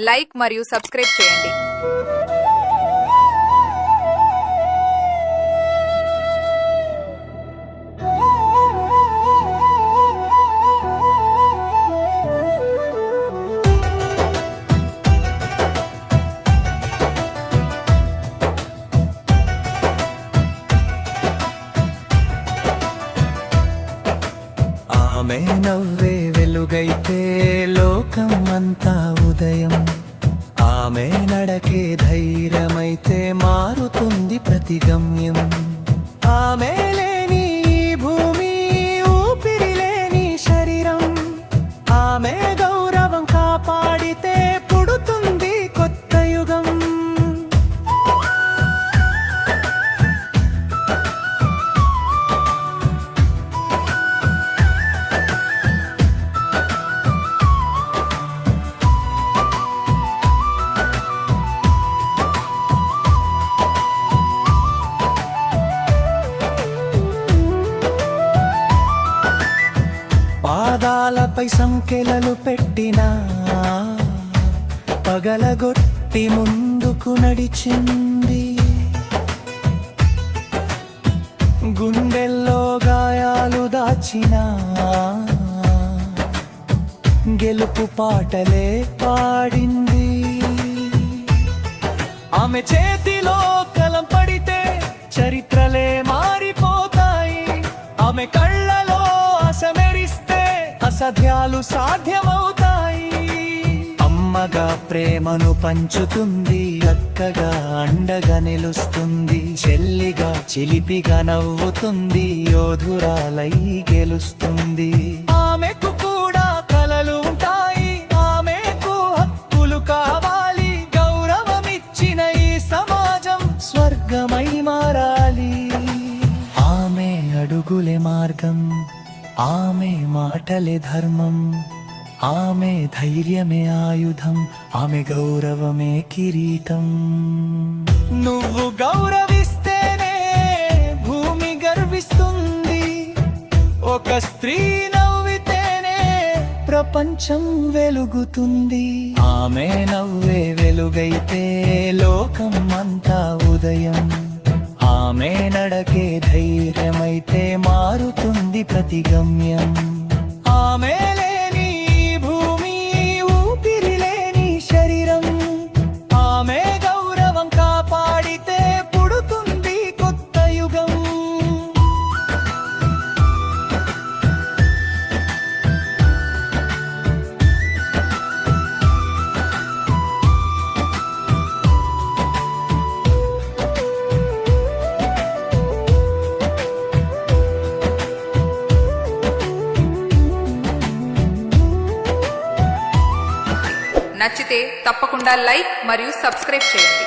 Like మరియు subscribe చేయండి. ఆమె నవ్వే వెలుగైతే లోకం అంతా ఉదయం, ఆమె నడకే ధైర్యమైతే మారుతుంది ప్రతిగమ్యం. ఆమె లేని భూమి ఊపిరి లేని శరీరం, ఆమె గౌరవం కాపాడితే పుడుతుంది కొత్త యుగం. పాదాలపై సంకెలలు పెట్టినా పగలగొట్టి ముందుకు నడిచింది. గుండెల్లో గాయాలు దాచినా గెలుపు పాటలే పాడింది. ఆమె చేతిలో కలం పడితే చరిత్రలే మారిపోతాయి. ఆమె కళ్ళలో ఆశ మెరిస్తే అసాధ్యాలు సాధ్యమవుతాయి. అమ్మగా ప్రేమను పంచుతుంది, అక్కగా అండగా నిలుస్తుంది, చెల్లిగా చిలిపిగా నవ్వుతుంది, యోధురాలై గెలుస్తుంది. ఆమెకు కూడా కలలు ఉంటాయి, ఆమెకు హక్కులు కావాలి. గౌరవమిచ్చిన ఈ సమాజం స్వర్గమై మారాలి. ఆమె అడుగులే మార్గం, ఆమె మాటలే ధర్మం, ఆమె ధైర్యమే ఆయుధం, ఆమె గౌరవమే కిరీటం. నువ్వు గౌరవిస్తేనే భూమి గర్విస్తుంది. ఒక స్త్రీ నవ్వితేనే ప్రపంచం వెలుగుతుంది. ఆమె నవ్వే వెలుగైతే లోకం అంతా ఉదయం, ఆమె నడకే ధైర్యమైతే మారుతుంది ప్రతిగమ్యం. ఆమె లేని భూమి ఊపిరి లేని శరీరం, ఆమె గౌరవం కాపాడితే పుడుతుంది కొత్త యుగం. నచ్చితే తప్పకుండా లైక్ మరియు సబ్స్క్రైబ్ చేయండి.